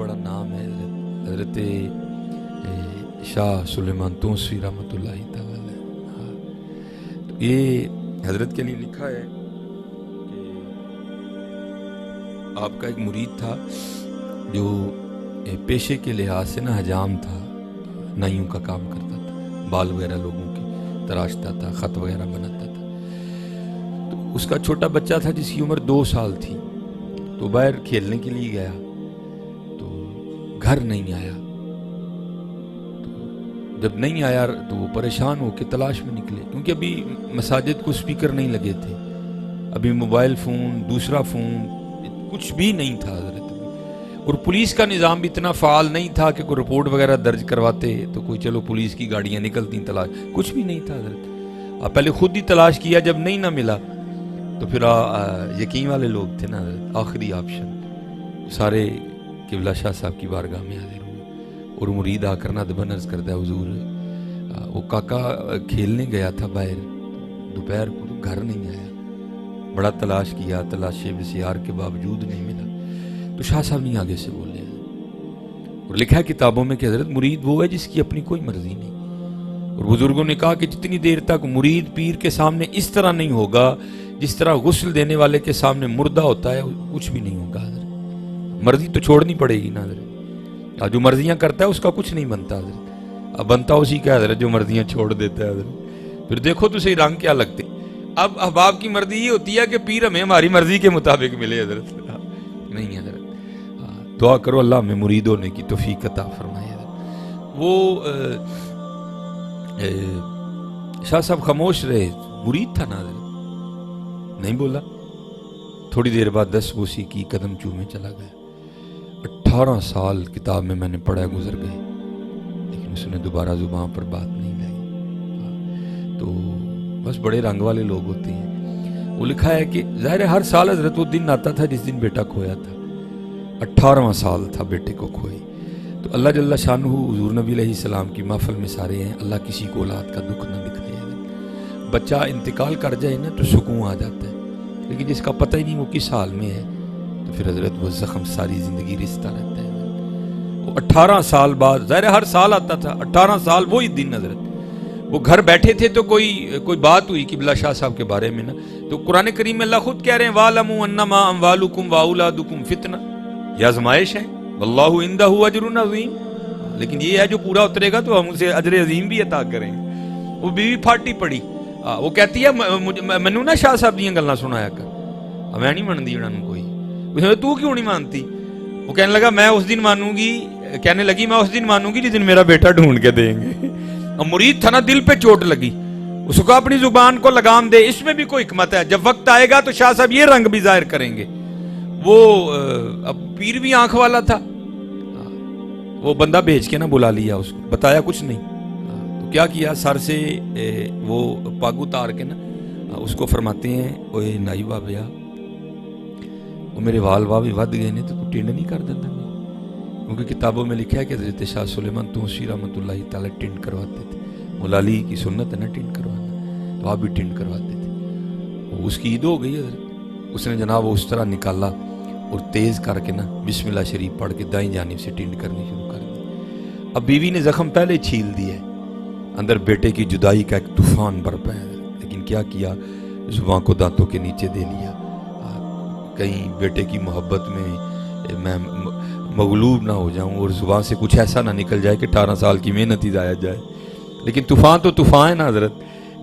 بڑا نام ہے حضرت شاہ سلیمان توسوی رحمۃ اللہ تعالی علیہ۔ تو یہ حضرت کے لیے لکھا ہے کہ آپ کا ایک مرید تھا جو پیشے کے لحاظ سے نا حجام تھا، نائیوں کا کام کرتا تھا، بال وغیرہ لوگوں کے تراشتا تھا، خط وغیرہ بناتا تھا۔ تو اس کا چھوٹا بچہ تھا جس کی عمر 2 سال تھی، تو باہر کھیلنے کے لیے گیا تو گھر نہیں آیا۔ تو جب نہیں آیا تو وہ پریشان ہو کے تلاش میں نکلے، کیونکہ ابھی مساجد کو سپیکر نہیں لگے تھے، ابھی موبائل فون، دوسرا فون، کچھ بھی نہیں تھا حضرت، اور پولیس کا نظام بھی اتنا فعال نہیں تھا کہ کوئی رپورٹ وغیرہ درج کرواتے تو کوئی چلو پولیس کی گاڑیاں نکلتی تلاش، کچھ بھی نہیں تھا حضرت۔ آپ پہلے خود ہی تلاش کیا، جب نہیں نہ ملا تو پھر یقین والے لوگ تھے نا حضرت، آخری آپشن سارے قبلہ شاہ صاحب کی بارگاہ میں حاضر ہوئے، اور مرید آ کر ندبن عرض کرتا ہے حضور وہ کاکا کھیلنے گیا تھا باہر دوپہر کو تو گھر نہیں آیا، بڑا تلاش کیا، تلاش بسیار کے باوجود نہیں ملا۔ تو شاہ صاحب نہیں آگے سے بولے، اور لکھا ہے کتابوں میں کہ حضرت مرید وہ ہے جس کی اپنی کوئی مرضی نہیں، اور بزرگوں نے کہا کہ جتنی دیر تک مرید پیر کے سامنے اس طرح نہیں ہوگا جس طرح غسل دینے والے کے سامنے مردہ ہوتا ہے، کچھ بھی نہیں ہوگا حضرت۔ مرضی تو چھوڑنی پڑے گی نا حضرت، جو مرضیاں کرتا ہے اس کا کچھ نہیں بنتا حضرت، اب بنتا اسی کا حضرت جو مرضیاں چھوڑ دیتا ہے حضرت۔ پھر دیکھو تو صحیح رنگ کیا لگتے۔ اب احباب کی مرضی یہ ہوتی ہے کہ پیر ہمیں ہماری مرضی کے مطابق ملے حضرت، نہیں حضرت۔ دعا کرو اللہ ہمیں مرید ہونے کی توفیق عطا فرمائے۔ وہ شاہ صاحب خاموش رہے، مرید تھا نا حضرت، نہیں بولا۔ تھوڑی دیر بعد 10 بوسی کی، قدم چومے چلا گیا۔ 18 سال کتاب میں نے پڑھا گزر گئے، لیکن اس نے دوبارہ زبان پر بات نہیں لائی۔ تو بس بڑے رنگ والے لوگ ہوتے ہیں۔ وہ لکھا ہے کہ ظاہر ہر سال حضرت وہ دن آتا تھا جس دن بیٹا کھویا تھا، 18واں سال تھا بیٹے کو کھوئے۔ تو اللہ جل شانہ حضور نبی علیہ السلام کی محفل میں سارے ہیں، اللہ کسی کو اولاد کا دکھ نہ دکھائے۔ بچہ انتقال کر جائے نا تو سکون آ جاتا ہے، لیکن جس کا پتہ ہی نہیں وہ کس حال میں ہے تو پھر حضرت وہ زخم ساری زندگی رستا رہتا ہے۔ وہ 18 سال بعد، ظاہر ہر سال آتا تھا، 18 سال وہی دن حضرت وہ گھر بیٹھے تھے تو کوئی بات ہوئی قبلہ شاہ صاحب کے بارے میں نا، تو قرآن کریم میں اللہ خود کہہ رہے ہیں وَاعْلَمُوا أَنَّمَا أَمْوَالُكُمْ وَأَوْلَادُكُمْ فِتْنَةٌ، یہ آزمائش ہے، وَاللَّهُ عِندَهُ أَجْرٌ عَظِيمٌ، لیکن یہ ہے جو پورا اترے گا تو ہم اسے اجر عظیم بھی عطا کریں گے۔ وہ بیوی پھاٹی پڑی، وہ کہتی ہے منو نا شاہ صاحب دیاں گلاں سنایا کر، میں نہیں مانتی انہوں نے کوئی۔ اس نے تو کیوں نہیں مانتی؟ وہ کہنے لگا میں اس دن مانوں گی، کہنے لگی میں اس دن مانوں گی جس دن میرا بیٹا ڈھونڈ کے دیں گے۔ اب مرید تھا نا، دل پہ چوٹ لگی، اس کو اپنی زبان کو لگام دے، اس میں بھی کوئی حکمت ہے، جب وقت آئے گا تو شاہ صاحب یہ رنگ بھی ظاہر کریں گے۔ وہ اب پیر بھی آنکھ والا تھا، وہ بندہ بھیج کے نا بلا لیا، اس کو بتایا کچھ نہیں، تو کیا کیا سر سے وہ پاگ اتار کے نا اس کو فرماتے ہیں اوے نائی بابیا وہ میرے وال بھی ود گئے نے تو ٹنڈ نہیں کر دیتا، کیونکہ کتابوں میں لکھا ہے کہ حضرت شاہ سلیمان توسوی رحمۃ اللہ تعالی ٹنڈ کرواتے تھے، مولا علی کی سنت ہے نا ٹنڈ کروانا، تو آپ بھی ٹنڈ کرواتے تھے۔ اس کی عید ہو گئی حضرت، اس نے جناب اس طرح نکالا اور تیز کر کے نا بسم اللہ شریف پڑھ کے دائیں جانب سے ٹنڈ کرنی شروع کر دی۔ اب بیوی نے زخم پہلے چھیل دیا ہے، اندر بیٹے کی جدائی کا ایک طوفان برپا ہے، لیکن کیا زبان کو دانتوں کے نیچے دے لیا، کہیں بیٹے کی محبت میں مغلوب نہ ہو جاؤں اور زبان سے کچھ ایسا نہ نکل جائے کہ 18 سال کی محنت ہی ضائع جائے۔ لیکن طوفان تو طوفان ہے نا حضرت،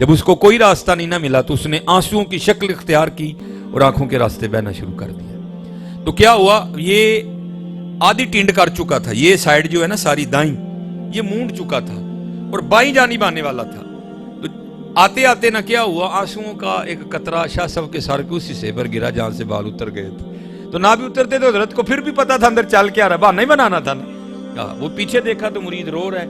جب اس کو کوئی راستہ نہیں نہ ملا تو اس نے آنسوؤں کی شکل اختیار کی اور آنکھوں کے راستے بہنا شروع کر دیا۔ تو کیا ہوا، یہ آدھی ٹنڈ کر چکا تھا، یہ سائیڈ جو ہے نا ساری دائیں یہ مونڈ چکا تھا اور بائیں جانب آنے والا تھا، تو آتے آتے نہ کیا ہوا، آنسوؤں کا ایک قطرہ شاہ صاحب کے سر کے اسی حصے پر گرا جہاں سے بال اتر گئے تھے۔ تو نہ بھی اترتے تو حضرت کو پھر بھی پتا تھا اندر چل کے آ رہا، بہانا ہی بنانا تھا نا۔ وہ پیچھے دیکھا تو مرید رو رہا ہے،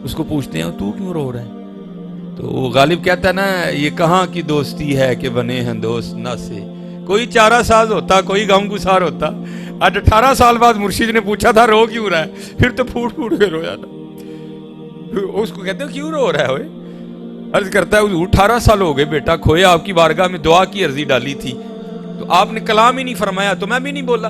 اس کو پوچھتے ہیں تو کیوں رو رہا ہے؟ تو وہ غالب کہتا ہے نا یہ کہاں کی دوستی ہے کہ بنے ہیں دوست نہ سے، کوئی چارہ ساز ہوتا، کوئی غم گسار ہوتا۔ آج 18 سال بعد مرشد نے پوچھا تھا رو کیوں رہا ہے، پھر تو پھوٹ پھوٹ کے رویا نا۔ اس کو کہتے ہیں کیوں رو رہا ہے ہوئے؟ عرض کرتا ہے حضور 18 سال ہو گئے بیٹا کھوئے، آپ کی بارگاہ میں دعا کی عرضی ڈالی تھی تو آپ نے کلام ہی نہیں فرمایا، تو میں بھی نہیں بولا۔